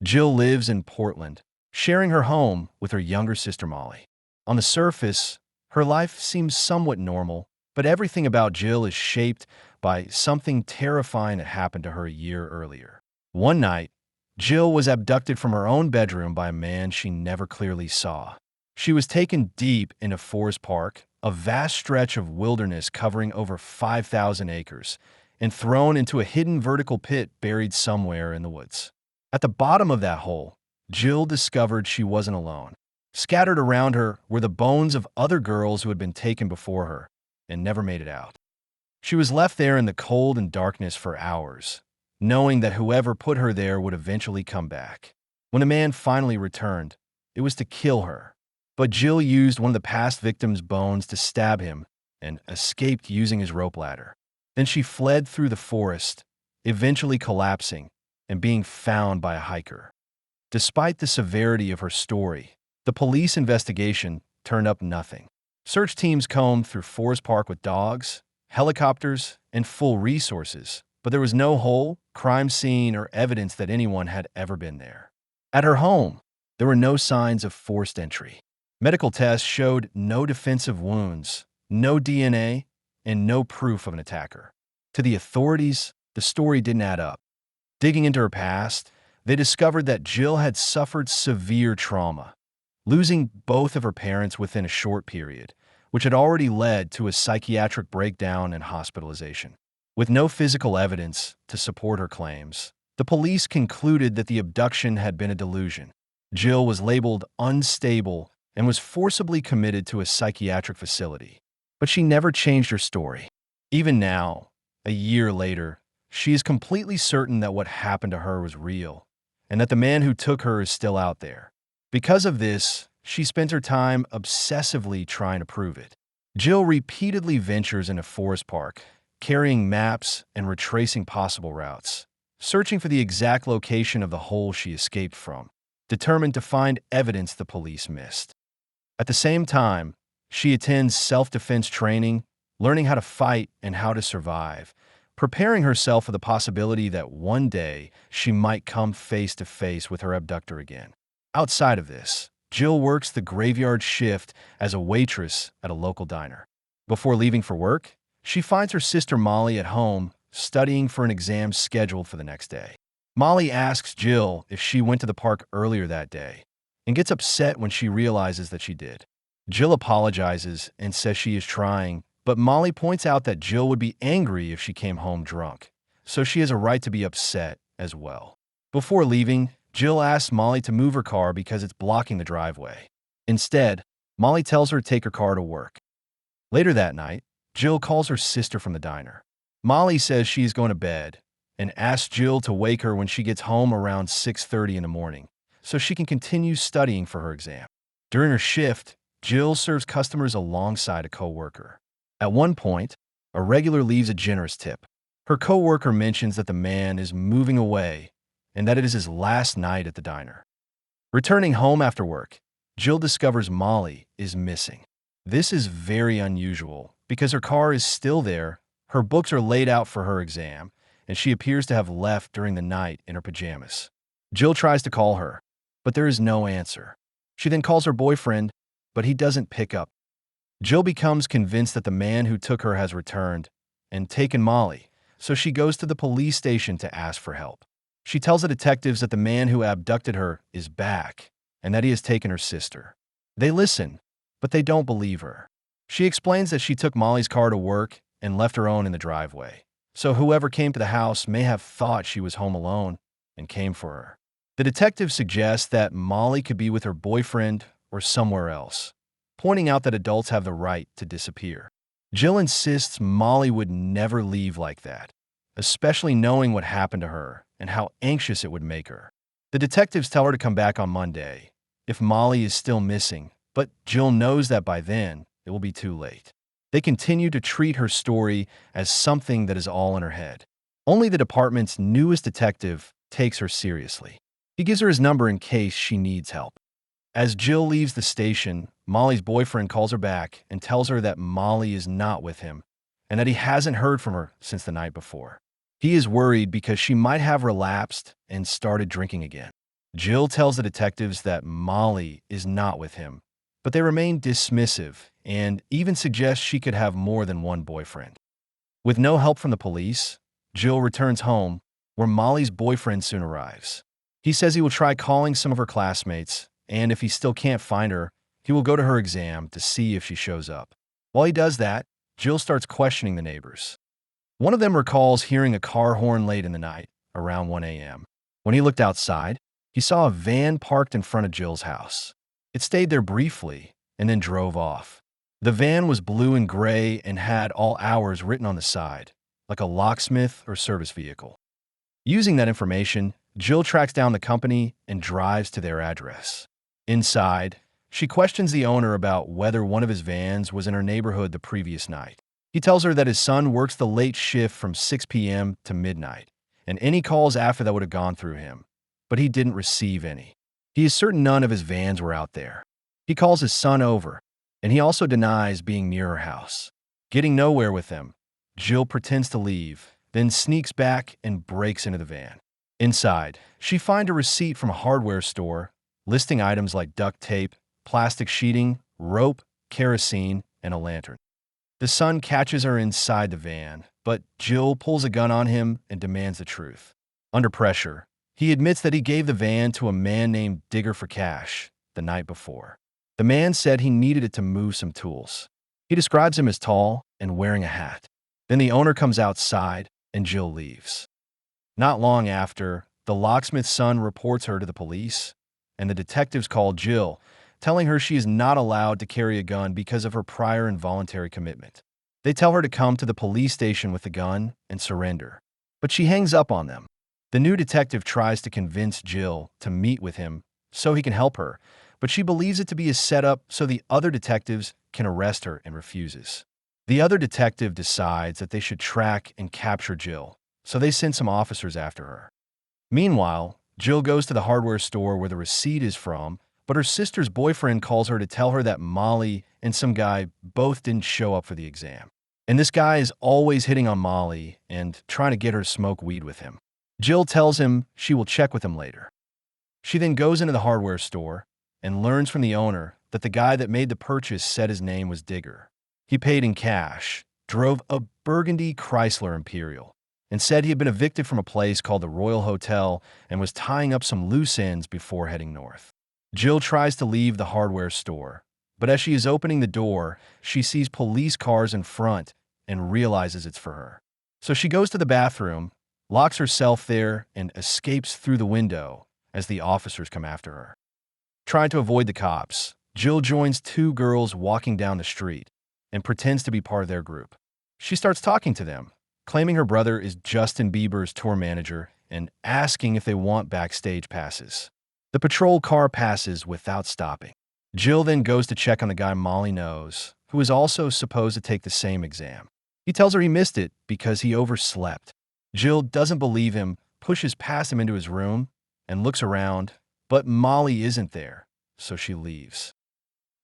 Jill lives in Portland, sharing her home with her younger sister Molly. On the surface, her life seems somewhat normal, but everything about Jill is shaped by something terrifying that happened to her a year earlier. One night, Jill was abducted from her own bedroom by a man she never clearly saw. She was taken deep into Forest Park, a vast stretch of wilderness covering over 5,000 acres, and thrown into a hidden vertical pit buried somewhere in the woods. At the bottom of that hole, Jill discovered she wasn't alone. Scattered around her were the bones of other girls who had been taken before her and never made it out. She was left there in the cold and darkness for hours, knowing that whoever put her there would eventually come back. When the man finally returned, it was to kill her. But Jill used one of the past victim's bones to stab him and escaped using his rope ladder. Then she fled through the forest, eventually collapsing and being found by a hiker. Despite the severity of her story, the police investigation turned up nothing. Search teams combed through Forest Park with dogs, helicopters, and full resources, but there was no hole, crime scene, or evidence that anyone had ever been there. At her home, there were no signs of forced entry. Medical tests showed no defensive wounds, no DNA, and no proof of an attacker. To the authorities, the story didn't add up. Digging into her past, they discovered that Jill had suffered severe trauma, losing both of her parents within a short period, which had already led to a psychiatric breakdown and hospitalization. With no physical evidence to support her claims, the police concluded that the abduction had been a delusion. Jill was labeled unstable and was forcibly committed to a psychiatric facility. But she never changed her story. Even now, a year later, she is completely certain that what happened to her was real, and that the man who took her is still out there. Because of this, she spent her time obsessively trying to prove it. Jill repeatedly ventures into Forest Park, carrying maps and retracing possible routes, searching for the exact location of the hole she escaped from, determined to find evidence the police missed. At the same time, she attends self-defense training, learning how to fight and how to survive, preparing herself for the possibility that one day she might come face to face with her abductor again. Outside of this, Jill works the graveyard shift as a waitress at a local diner. Before leaving for work, she finds her sister Molly at home studying for an exam scheduled for the next day. Molly asks Jill if she went to the park earlier that day and gets upset when she realizes that she did. Jill apologizes and says she is trying, but Molly points out that Jill would be angry if she came home drunk, so she has a right to be upset as well. Before leaving, Jill asks Molly to move her car because it's blocking the driveway. Instead, Molly tells her to take her car to work. Later that night, Jill calls her sister from the diner. Molly says she's going to bed and asks Jill to wake her when she gets home around 6:30 in the morning so she can continue studying for her exam. During her shift, Jill serves customers alongside a coworker. At one point, a regular leaves a generous tip. Her coworker mentions that the man is moving away and that it is his last night at the diner. Returning home after work, Jill discovers Molly is missing. This is very unusual because her car is still there, her books are laid out for her exam, and she appears to have left during the night in her pajamas. Jill tries to call her, but there is no answer. She then calls her boyfriend, but he doesn't pick up. Jill becomes convinced that the man who took her has returned and taken Molly, so she goes to the police station to ask for help. She tells the detectives that the man who abducted her is back and that he has taken her sister. They listen, but they don't believe her. She explains that she took Molly's car to work and left her own in the driveway, so whoever came to the house may have thought she was home alone and came for her. The detective suggests that Molly could be with her boyfriend or somewhere else, pointing out that adults have the right to disappear. Jill insists Molly would never leave like that, especially knowing what happened to her and how anxious it would make her. The detectives tell her to come back on Monday if Molly is still missing, but Jill knows that by then it will be too late. They continue to treat her story as something that is all in her head. Only the department's newest detective takes her seriously. He gives her his number in case she needs help. As Jill leaves the station, Molly's boyfriend calls her back and tells her that Molly is not with him and that he hasn't heard from her since the night before. He is worried because she might have relapsed and started drinking again. Jill tells the detectives that Molly is not with him, but they remain dismissive and even suggest she could have more than one boyfriend. With no help from the police, Jill returns home, where Molly's boyfriend soon arrives. He says he will try calling some of her classmates, and if he still can't find her, he will go to her exam to see if she shows up. While he does that, Jill starts questioning the neighbors. One of them recalls hearing a car horn late in the night, around 1 a.m. When he looked outside, he saw a van parked in front of Jill's house. It stayed there briefly and then drove off. The van was blue and gray and had all hours written on the side, like a locksmith or service vehicle. Using that information, Jill tracks down the company and drives to their address. Inside, she questions the owner about whether one of his vans was in her neighborhood the previous night. He tells her that his son works the late shift from 6 p.m. to midnight, and any calls after that would have gone through him, but he didn't receive any. He is certain none of his vans were out there. He calls his son over, and he also denies being near her house. Getting nowhere with him, Jill pretends to leave, then sneaks back and breaks into the van. Inside, she finds a receipt from a hardware store listing items like duct tape, plastic sheeting, rope, kerosene, and a lantern. The son catches her inside the van, but Jill pulls a gun on him and demands the truth. Under pressure, he admits that he gave the van to a man named Digger for cash the night before. The man said he needed it to move some tools. He describes him as tall and wearing a hat. Then the owner comes outside and Jill leaves. Not long after, the locksmith's son reports her to the police, and the detectives call Jill, telling her she is not allowed to carry a gun because of her prior involuntary commitment. They tell her to come to the police station with the gun and surrender, but she hangs up on them. The new detective tries to convince Jill to meet with him so he can help her, but she believes it to be a setup so the other detectives can arrest her and refuses. The other detective decides that they should track and capture Jill, so they send some officers after her. Meanwhile, Jill goes to the hardware store where the receipt is from, but her sister's boyfriend calls her to tell her that Molly and some guy both didn't show up for the exam. And this guy is always hitting on Molly and trying to get her to smoke weed with him. Jill tells him she will check with him later. She then goes into the hardware store and learns from the owner that the guy that made the purchase said his name was Digger. He paid in cash, drove a burgundy Chrysler Imperial, and said he had been evicted from a place called the Royal Hotel and was tying up some loose ends before heading north. Jill tries to leave the hardware store, but as she is opening the door, she sees police cars in front and realizes it's for her. So she goes to the bathroom, locks herself there, and escapes through the window as the officers come after her. Trying to avoid the cops, Jill joins two girls walking down the street and pretends to be part of their group. She starts talking to them, claiming her brother is Justin Bieber's tour manager and asking if they want backstage passes. The patrol car passes without stopping. Jill then goes to check on the guy Molly knows, who is also supposed to take the same exam. He tells her he missed it because he overslept. Jill doesn't believe him, pushes past him into his room, and looks around, but Molly isn't there, so she leaves.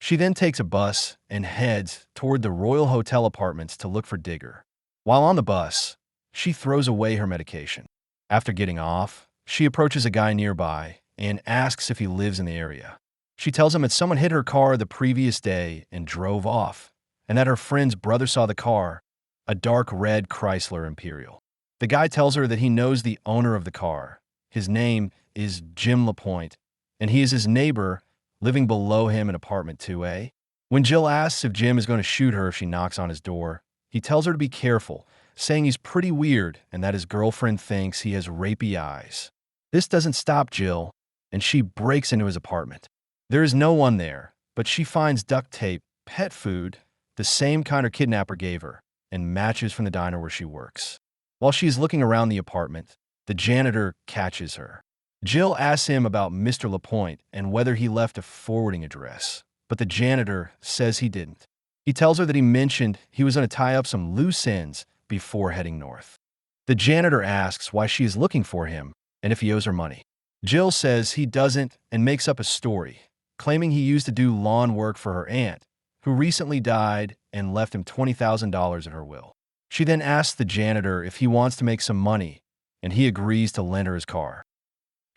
She then takes a bus and heads toward the Royal Hotel apartments to look for Digger. While on the bus, she throws away her medication. After getting off, she approaches a guy nearby and asks if he lives in the area. She tells him that someone hit her car the previous day and drove off, and that her friend's brother saw the car, a dark red Chrysler Imperial. The guy tells her that he knows the owner of the car. His name is Jim LaPointe, and he is his neighbor living below him in apartment 2A. When Jill asks if Jim is going to shoot her if she knocks on his door, he tells her to be careful, saying he's pretty weird and that his girlfriend thinks he has rapey eyes. This doesn't stop Jill, and she breaks into his apartment. There is no one there, but she finds duct tape, pet food, the same kind her kidnapper gave her, and matches from the diner where she works. While she is looking around the apartment, the janitor catches her. Jill asks him about Mr. LaPointe and whether he left a forwarding address, but the janitor says he didn't. He tells her that he mentioned he was going to tie up some loose ends before heading north. The janitor asks why she is looking for him and if he owes her money. Jill says he doesn't and makes up a story, claiming he used to do lawn work for her aunt, who recently died and left him $20,000 in her will. She then asks the janitor if he wants to make some money, and he agrees to lend her his car.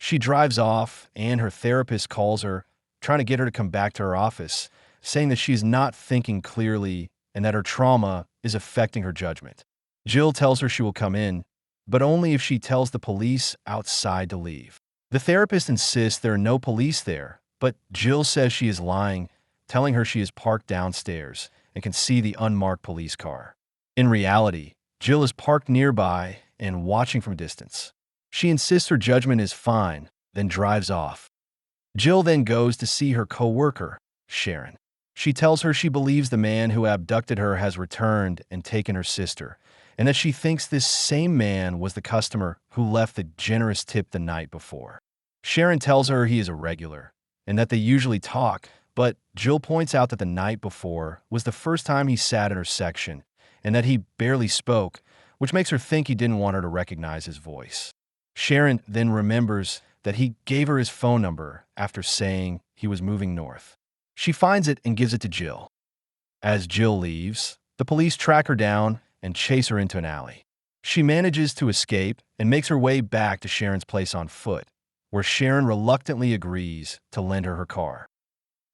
She drives off, and her therapist calls her, trying to get her to come back to her office, saying that she's not thinking clearly and that her trauma is affecting her judgment. Jill tells her she will come in, but only if she tells the police outside to leave. The therapist insists there are no police there, but Jill says she is lying, telling her she is parked downstairs and can see the unmarked police car. In reality, Jill is parked nearby and watching from a distance. She insists her judgment is fine, then drives off. Jill then goes to see her co-worker, Sharon. She tells her she believes the man who abducted her has returned and taken her sister, and that she thinks this same man was the customer who left the generous tip the night before. Sharon tells her he is a regular, and that they usually talk, but Jill points out that the night before was the first time he sat in her section, and that he barely spoke, which makes her think he didn't want her to recognize his voice. Sharon then remembers that he gave her his phone number after saying he was moving north. She finds it and gives it to Jill. As Jill leaves, the police track her down and chase her into an alley. She manages to escape and makes her way back to Sharon's place on foot, where Sharon reluctantly agrees to lend her car.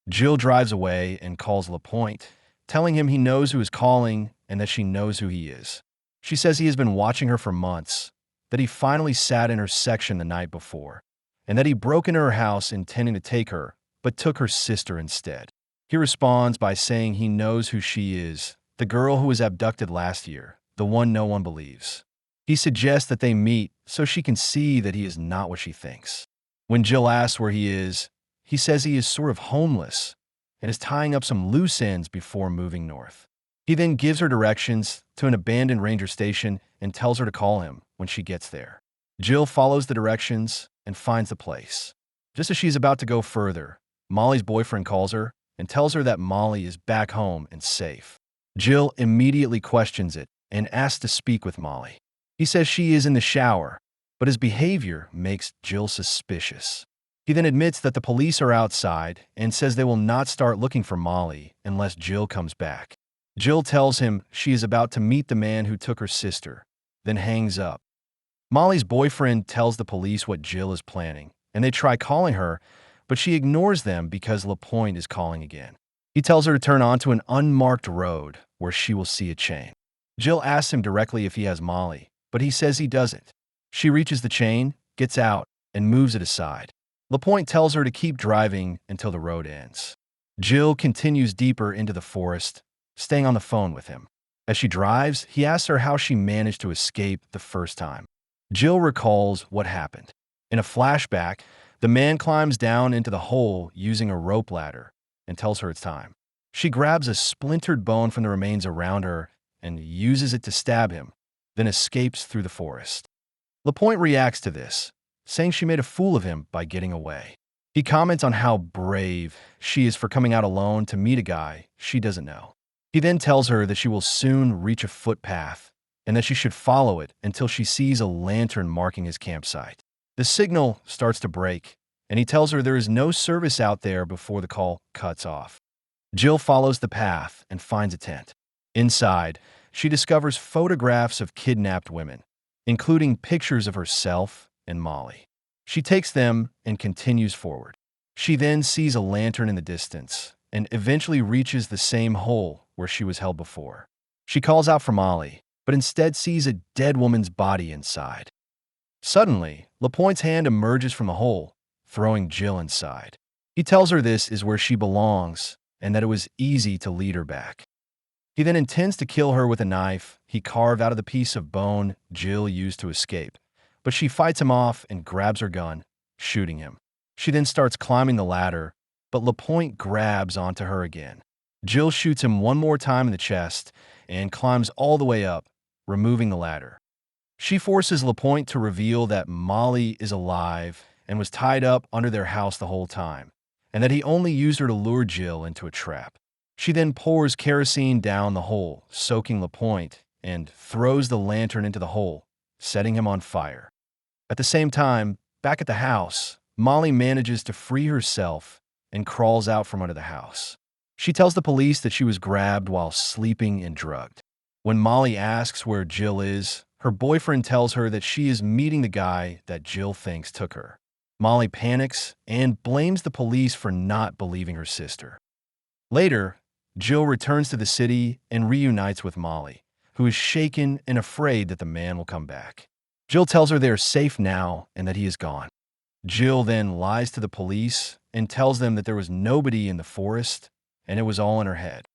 Jill drives away and calls LaPointe, telling him he knows who is calling and that she knows who he is. She says he has been watching her for months, that he finally sat in her section the night before, and that he broke into her house intending to take her, but took her sister instead. He responds by saying he knows who she is, the girl who was abducted last year, the one no one believes. He suggests that they meet so she can see that he is not what she thinks. When Jill asks where he is, he says he is sort of homeless and is tying up some loose ends before moving north. He then gives her directions to an abandoned ranger station and tells her to call him when she gets there. Jill follows the directions and finds the place. Just as she's about to go further, Molly's boyfriend calls her and tells her that Molly is back home and safe. Jill immediately questions it and asks to speak with Molly. He says she is in the shower, but his behavior makes Jill suspicious. He then admits that the police are outside and says they will not start looking for Molly unless Jill comes back. Jill tells him she is about to meet the man who took her sister, then hangs up. Molly's boyfriend tells the police what Jill is planning, and they try calling her, but she ignores them because LaPointe is calling again. He tells her to turn onto an unmarked road where she will see a chain. Jill asks him directly if he has Molly, but he says he doesn't. She reaches the chain, gets out, and moves it aside. LaPointe tells her to keep driving until the road ends. Jill continues deeper into the forest, staying on the phone with him. As she drives, he asks her how she managed to escape the first time. Jill recalls what happened. In a flashback, the man climbs down into the hole using a rope ladder and tells her it's time. She grabs a splintered bone from the remains around her and uses it to stab him, then escapes through the forest. LaPointe reacts to this, saying she made a fool of him by getting away. He comments on how brave she is for coming out alone to meet a guy she doesn't know. He then tells her that she will soon reach a footpath and that she should follow it until she sees a lantern marking his campsite. The signal starts to break, and he tells her there is no service out there before the call cuts off. Jill follows the path and finds a tent. Inside, she discovers photographs of kidnapped women, including pictures of herself and Molly. She takes them and continues forward. She then sees a lantern in the distance and eventually reaches the same hole where she was held before. She calls out for Molly, but instead sees a dead woman's body inside. Suddenly, LaPointe's hand emerges from the hole, throwing Jill inside. He tells her this is where she belongs and that it was easy to lead her back. He then intends to kill her with a knife he carved out of the piece of bone Jill used to escape, but she fights him off and grabs her gun, shooting him. She then starts climbing the ladder, but LaPointe grabs onto her again. Jill shoots him one more time in the chest and climbs all the way up, removing the ladder. She forces LaPointe to reveal that Molly is alive and was tied up under their house the whole time, and that he only used her to lure Jill into a trap. She then pours kerosene down the hole, soaking LaPointe, and throws the lantern into the hole, setting him on fire. At the same time, back at the house, Molly manages to free herself and crawls out from under the house. She tells the police that she was grabbed while sleeping and drugged. When Molly asks where Jill is, her boyfriend tells her that she is meeting the guy that Jill thinks took her. Molly panics and blames the police for not believing her sister. Later, Jill returns to the city and reunites with Molly, who is shaken and afraid that the man will come back. Jill tells her they are safe now and that he is gone. Jill then lies to the police and tells them that there was nobody in the forest and it was all in her head.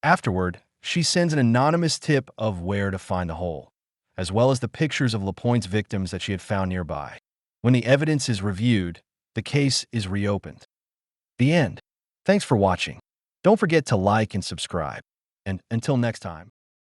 Afterward, she sends an anonymous tip of where to find the hole, as well as the pictures of LaPointe's victims that she had found nearby. When the evidence is reviewed, the case is reopened. The end. Thanks for watching. Don't forget to like and subscribe. And until next time.